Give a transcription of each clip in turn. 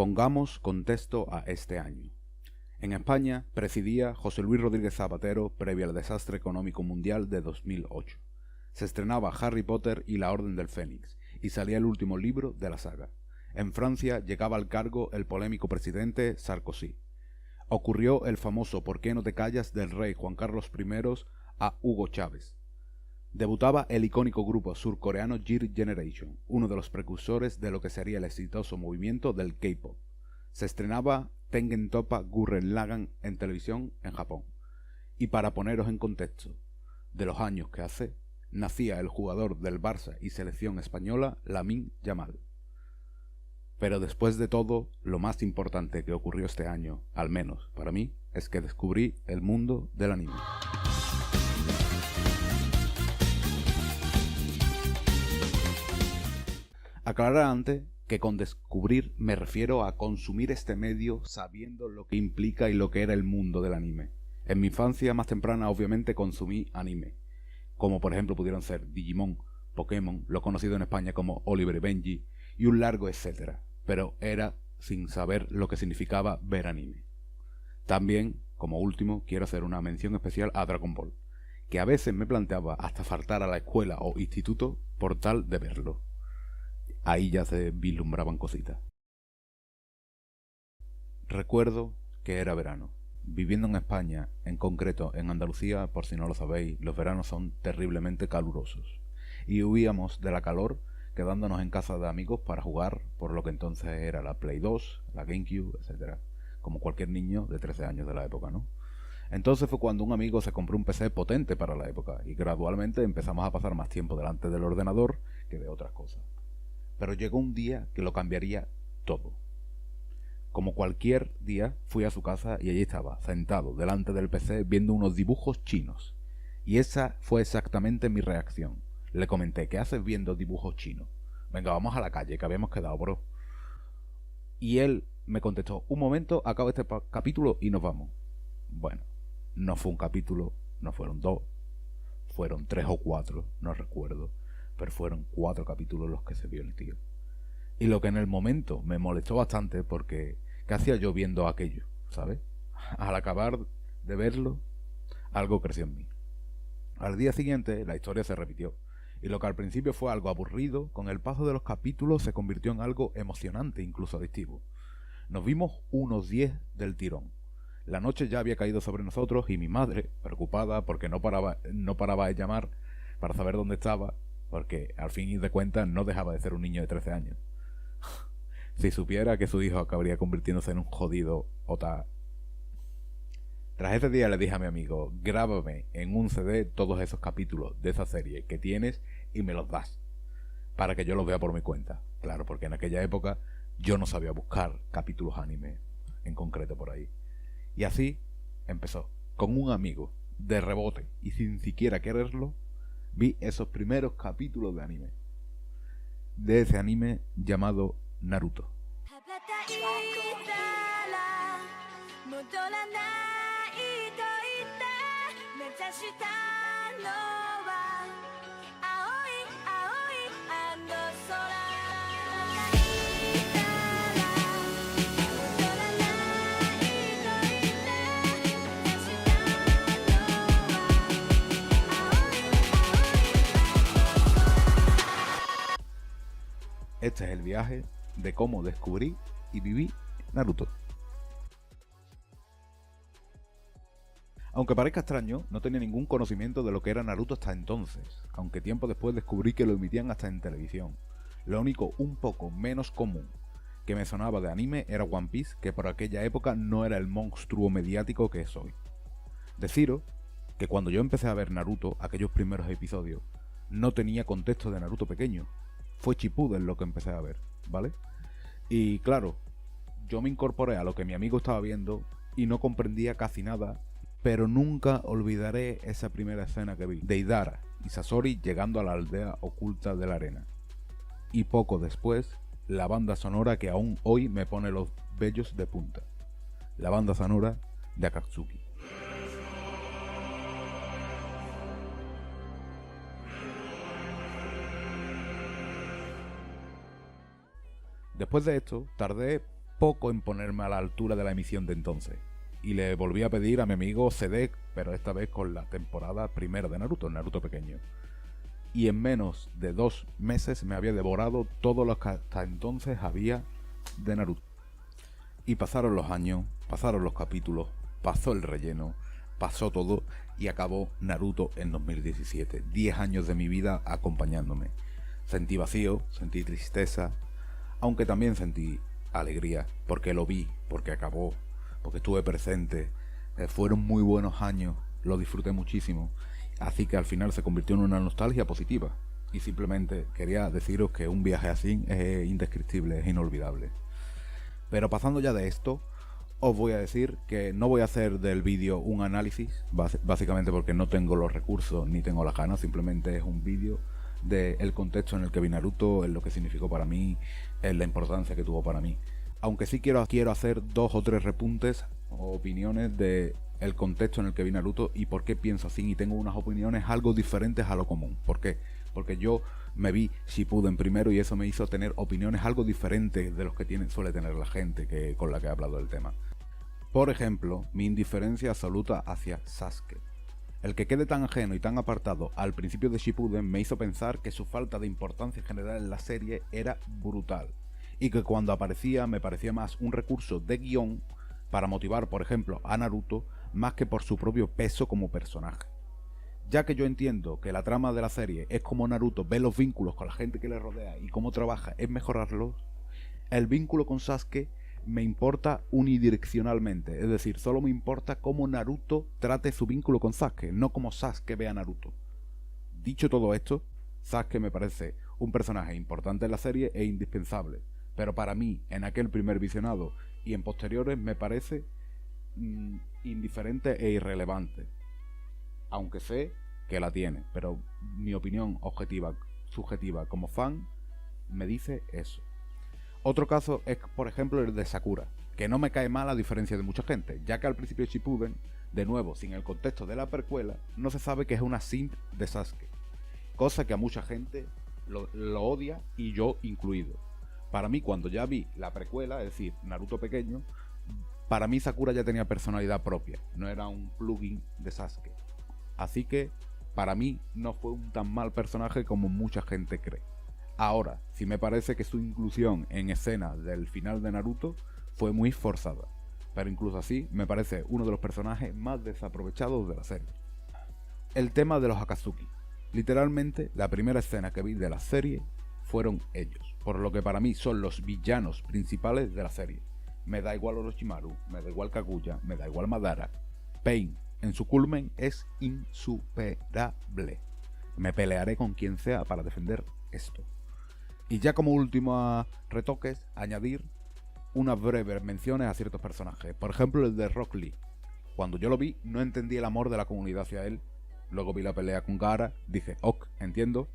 Pongamos contexto a este año. En España presidía José Luis Rodríguez Zapatero previo al desastre económico mundial de 2008. Se estrenaba Harry Potter y la Orden del Fénix, y salía el último libro de la saga. En Francia llegaba al cargo el polémico presidente Sarkozy. Ocurrió el famoso ¿Por qué no te callas? Del rey Juan Carlos I a Hugo Chávez. Debutaba el icónico grupo surcoreano G Generation, uno de los precursores de lo que sería el exitoso movimiento del K-pop. Se estrenaba Tengen Toppa Gurren Lagann en televisión en Japón. Y para poneros en contexto de los años que hace, nacía el jugador del Barça y selección española Lamine Yamal. Pero después de todo, lo más importante que ocurrió este año, al menos para mí, es que descubrí el mundo del anime. Aclarar antes que con descubrir me refiero a consumir este medio sabiendo lo que implica y lo que era el mundo del anime. En mi infancia más temprana obviamente consumí anime, como por ejemplo pudieron ser Digimon, Pokémon, lo conocido en España como Oliver y Benji, y un largo etcétera, pero era sin saber lo que significaba ver anime. También, como último, quiero hacer una mención especial a Dragon Ball, que a veces me planteaba hasta faltar a la escuela o instituto por tal de verlo. Ahí ya se vislumbraban cositas. Recuerdo que era verano. Viviendo en España, en concreto en Andalucía, por si no lo sabéis, los veranos son terriblemente calurosos. Y huíamos de la calor quedándonos en casa de amigos para jugar por lo que entonces era la Play 2, la GameCube, etc. Como cualquier niño de 13 años de la época, ¿no? Entonces fue cuando un amigo se compró un PC potente para la época y gradualmente empezamos a pasar más tiempo delante del ordenador que de otras cosas. Pero llegó un día que lo cambiaría todo. Como cualquier día, fui a su casa y allí estaba, sentado delante del PC viendo unos dibujos chinos. Y esa fue exactamente mi reacción. Le comenté: ¿qué haces viendo dibujos chinos? Venga, vamos a la calle, que habíamos quedado, bro. Y él me contestó: un momento, acabo este capítulo y nos vamos. Bueno, no fue un capítulo, no fueron 2, fueron 3 o 4, no recuerdo. Pero fueron 4 capítulos los que se vio el tío. Y lo que en el momento me molestó bastante porque ¿qué hacía yo viendo aquello? ¿Sabes? Al acabar de verlo, algo creció en mí. Al día siguiente la historia se repitió. Y lo que al principio fue algo aburrido, con el paso de los capítulos se convirtió en algo emocionante, incluso adictivo. Nos vimos unos 10 del tirón. La noche ya había caído sobre nosotros y mi madre, preocupada porque no paraba de llamar para saber dónde estaba, porque al fin y de cuentas no dejaba de ser un niño de 13 años. Si supiera que su hijo acabaría convirtiéndose en un jodido ota. Tras ese día le dije a mi amigo: grábame en un CD todos esos capítulos de esa serie que tienes y me los das, para que yo los vea por mi cuenta. Claro, porque en aquella época yo no sabía buscar capítulos anime en concreto por ahí. Y así empezó, con un amigo, de rebote y sin siquiera quererlo. Vi esos primeros capítulos de anime. De ese anime llamado Naruto. Este es el viaje de cómo descubrí y viví Naruto. Aunque parezca extraño, no tenía ningún conocimiento de lo que era Naruto hasta entonces, aunque tiempo después descubrí que lo emitían hasta en televisión. Lo único un poco menos común que me sonaba de anime era One Piece, que por aquella época no era el monstruo mediático que es hoy. Deciros que cuando yo empecé a ver Naruto, aquellos primeros episodios, no tenía contexto de Naruto pequeño. Fue Shippuden lo que empecé a ver, ¿vale? Y claro, yo me incorporé a lo que mi amigo estaba viendo y no comprendía casi nada, pero nunca olvidaré esa primera escena que vi, de Idara y Sasori llegando a la aldea oculta de la arena. Y poco después, la banda sonora que aún hoy me pone los vellos de punta. La banda sonora de Akatsuki. Después de esto, tardé poco en ponerme a la altura de la emisión de entonces. Y le volví a pedir a mi amigo CD, pero esta vez con la temporada primera de Naruto, Naruto pequeño. Y en menos de 2 meses me había devorado todo lo que hasta entonces había de Naruto. Y pasaron los años, pasaron los capítulos, pasó el relleno, pasó todo y acabó Naruto en 2017. 10 años de mi vida acompañándome. Sentí vacío, sentí tristeza, aunque también sentí alegría, porque lo vi, porque acabó, porque estuve presente. Fueron muy buenos años, lo disfruté muchísimo, así que al final se convirtió en una nostalgia positiva. Y simplemente quería deciros que un viaje así es indescriptible, es inolvidable. Pero pasando ya de esto, os voy a decir que no voy a hacer del vídeo un análisis, básicamente porque no tengo los recursos ni tengo las ganas, simplemente es un vídeo del contexto en el que vi Naruto, en lo que significó para mí, en la importancia que tuvo para mí. Aunque sí quiero hacer 2 o 3 repuntes o opiniones de el contexto en el que vi Naruto y por qué pienso así, y tengo unas opiniones algo diferentes a lo común. ¿Por qué? Porque yo me vi Shippuden primero y eso me hizo tener opiniones algo diferentes de los que suele tener la gente con la que he hablado del tema. Por ejemplo, mi indiferencia absoluta hacia Sasuke. El que quede tan ajeno y tan apartado al principio de Shippuden me hizo pensar que su falta de importancia general en la serie era brutal, y que cuando aparecía me parecía más un recurso de guión para motivar, por ejemplo, a Naruto, más que por su propio peso como personaje. Ya que yo entiendo que la trama de la serie es cómo Naruto ve los vínculos con la gente que le rodea y cómo trabaja en mejorarlos, el vínculo con Sasuke me importa unidireccionalmente, es decir, solo me importa cómo Naruto trate su vínculo con Sasuke, no cómo Sasuke ve a Naruto. Dicho todo esto, Sasuke me parece un personaje importante en la serie e indispensable, pero para mí, en aquel primer visionado y en posteriores, me parece indiferente e irrelevante. Aunque sé que la tiene, pero mi opinión objetiva, subjetiva como fan, me dice eso. Otro caso es, por ejemplo, el de Sakura, que no me cae mal a diferencia de mucha gente, ya que al principio de Shippuden, de nuevo, sin el contexto de la precuela, no se sabe que es una simp de Sasuke, cosa que a mucha gente lo odia y yo incluido. Para mí, cuando ya vi la precuela, es decir, Naruto pequeño, para mí Sakura ya tenía personalidad propia, no era un plugin de Sasuke. Así que, para mí, no fue un tan mal personaje como mucha gente cree. Ahora, sí me parece que su inclusión en escenas del final de Naruto fue muy forzada, pero incluso así me parece uno de los personajes más desaprovechados de la serie. El tema de los Akatsuki. Literalmente, la primera escena que vi de la serie fueron ellos, por lo que para mí son los villanos principales de la serie. Me da igual Orochimaru, me da igual Kaguya, me da igual Madara. Pain, en su culmen, es insuperable. Me pelearé con quien sea para defender esto. Y ya como últimos retoques, añadir unas breves menciones a ciertos personajes. Por ejemplo, el de Rock Lee. Cuando yo lo vi, no entendí el amor de la comunidad hacia él. Luego vi la pelea con Gaara, dije, ok, entiendo,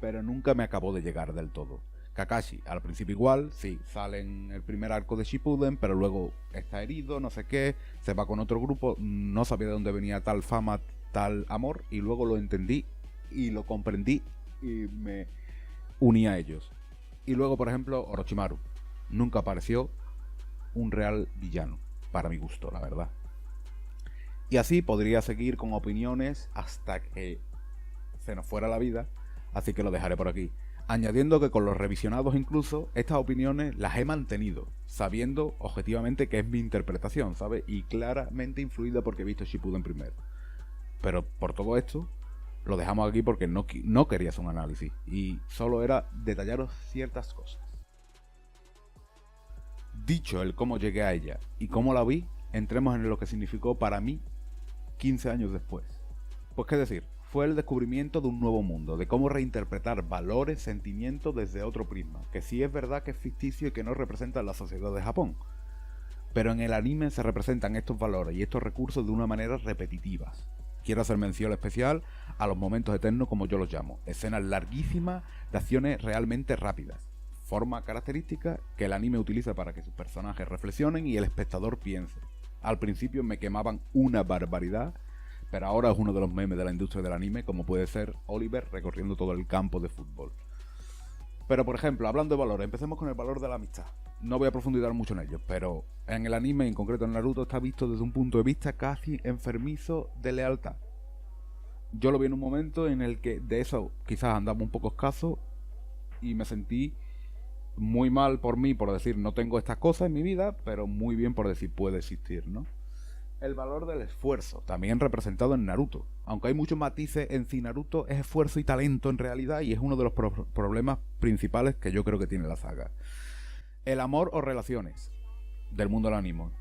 pero nunca me acabó de llegar del todo. Kakashi, al principio igual, sí, sale en el primer arco de Shippuden, pero luego está herido, no sé qué, se va con otro grupo, no sabía de dónde venía tal fama, tal amor, y luego lo entendí y lo comprendí y me uní a ellos. Y luego, por ejemplo, Orochimaru. Nunca apareció un real villano, para mi gusto, la verdad. Y así podría seguir con opiniones hasta que se nos fuera la vida, así que lo dejaré por aquí. Añadiendo que con los revisionados incluso, estas opiniones las he mantenido, sabiendo objetivamente que es mi interpretación, ¿sabes? Y claramente influida porque he visto Shippuden primero. Pero por todo esto, lo dejamos aquí porque no quería hacer un análisis, y solo era detallaros ciertas cosas. Dicho el cómo llegué a ella y cómo la vi, entremos en lo que significó para mí 15 años después. Pues qué decir, fue el descubrimiento de un nuevo mundo, de cómo reinterpretar valores, sentimientos desde otro prisma, que sí es verdad que es ficticio y que no representa la sociedad de Japón. Pero en el anime se representan estos valores y estos recursos de una manera repetitivas. Quiero hacer mención especial a los momentos eternos, como yo los llamo, escenas larguísimas de acciones realmente rápidas, forma característica que el anime utiliza para que sus personajes reflexionen y el espectador piense. Al principio me quemaban una barbaridad, pero ahora es uno de los memes de la industria del anime, como puede ser Oliver recorriendo todo el campo de fútbol. Pero por ejemplo, hablando de valores, empecemos con el valor de la amistad. No voy a profundizar mucho en ello, pero en el anime, en concreto en Naruto, está visto desde un punto de vista casi enfermizo de lealtad. Yo lo vi en un momento en el que de eso quizás andaba un poco escaso y me sentí muy mal por mí, por decir no tengo estas cosas en mi vida, pero muy bien por decir puede existir, ¿no? El valor del esfuerzo, también representado en Naruto. Aunque hay muchos matices en sí, Naruto es esfuerzo y talento en realidad, y es uno de los problemas principales que yo creo que tiene la saga. El amor o relaciones del mundo del anime,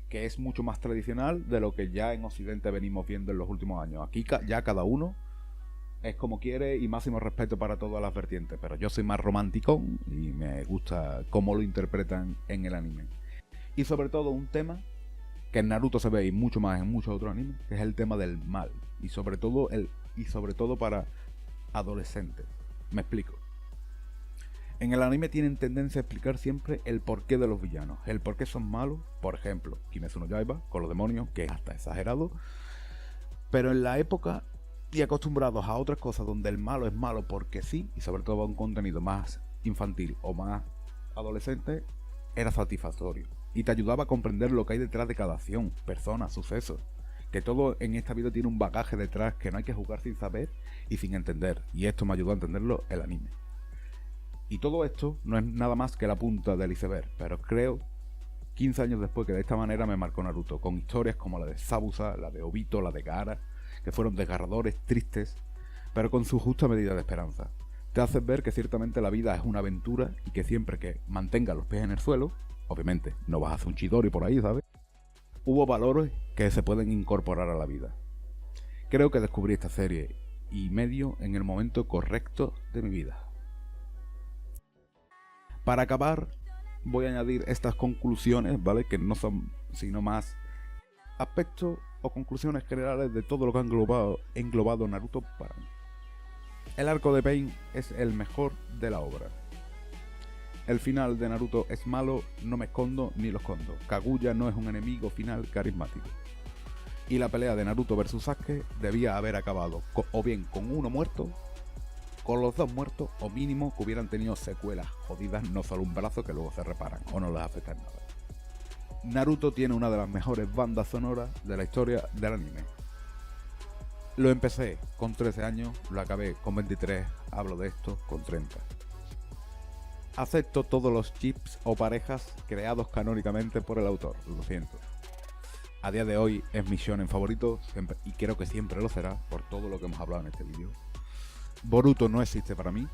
que es mucho más tradicional de lo que ya en Occidente venimos viendo en los últimos años. Aquí ya cada uno es como quiere y máximo respeto para todas las vertientes, pero yo soy más romántico y me gusta cómo lo interpretan en el anime. Y sobre todo un tema que en Naruto se ve y mucho más en muchos otros animes, que es el tema del mal, y sobre todo para adolescentes. Me explico. En el anime tienen tendencia a explicar siempre el porqué de los villanos, el por qué son malos. Por ejemplo, Kimetsu no Yaiba con los demonios, que es hasta exagerado. Pero en la época y acostumbrados a otras cosas donde el malo es malo porque sí, y sobre todo a un contenido más infantil o más adolescente, era satisfactorio y te ayudaba a comprender lo que hay detrás de cada acción, persona, suceso. Que todo en esta vida tiene un bagaje detrás que no hay que jugar sin saber y sin entender, y esto me ayudó a entenderlo el anime. Y todo esto no es nada más que la punta del iceberg, pero creo 15 años después que de esta manera me marcó Naruto, con historias como la de Zabuza, la de Obito, la de Gaara, que fueron desgarradores, tristes, pero con su justa medida de esperanza. Te haces ver que ciertamente la vida es una aventura y que siempre que mantengas los pies en el suelo, obviamente no vas a hacer un Chidori por ahí, ¿sabes? Hubo valores que se pueden incorporar a la vida. Creo que descubrí esta serie y medio en el momento correcto de mi vida. Para acabar, voy a añadir estas conclusiones, ¿vale? Que no son sino más aspectos o conclusiones generales de todo lo que ha englobado Naruto para mí. El arco de Pain es el mejor de la obra. El final de Naruto es malo, no me escondo ni lo escondo. Kaguya no es un enemigo final carismático. Y la pelea de Naruto vs Sasuke debía haber acabado o bien con uno muerto, con los dos muertos, o mínimo que hubieran tenido secuelas jodidas, no solo un brazo que luego se reparan o no les afecta en nada. Naruto tiene una de las mejores bandas sonoras de la historia del anime. Lo empecé con 13 años, lo acabé con 23, hablo de esto con 30. Acepto todos los chips o parejas creados canónicamente por el autor, lo siento. A día de hoy es mi shonen favorito siempre, y creo que siempre lo será por todo lo que hemos hablado en este vídeo. Boruto no existe para mí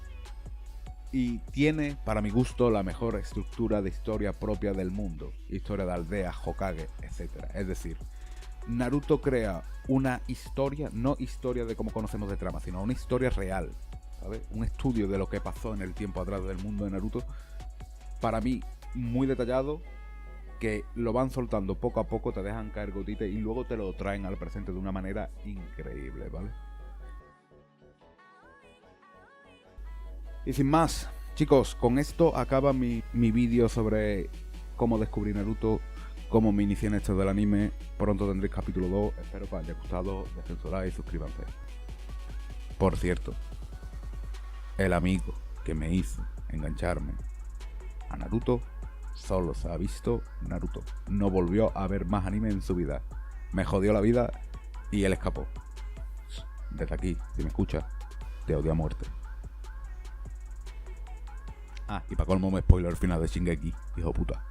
y tiene, para mi gusto, la mejor estructura de historia propia del mundo. Historia de aldea, Hokage, etc. Es decir, Naruto crea una historia, no historia de cómo conocemos de trama, sino una historia real, ¿sabes? Un estudio de lo que pasó en el tiempo atrás del mundo de Naruto, para mí muy detallado, que lo van soltando poco a poco, te dejan caer gotitas y luego te lo traen al presente de una manera increíble, ¿vale? Y sin más, chicos, con esto acaba mi vídeo sobre cómo descubrí Naruto, cómo me inicié en esto del anime. Pronto tendréis capítulo 2, espero que os haya gustado, dejen su like y suscríbanse. Por cierto, el amigo que me hizo engancharme a Naruto solo se ha visto Naruto, no volvió a ver más anime en su vida, me jodió la vida y él escapó. Desde aquí, si me escuchas, te odio a muerte. Ah, y para colmo me spoiler el final de Shingeki, hijo puta.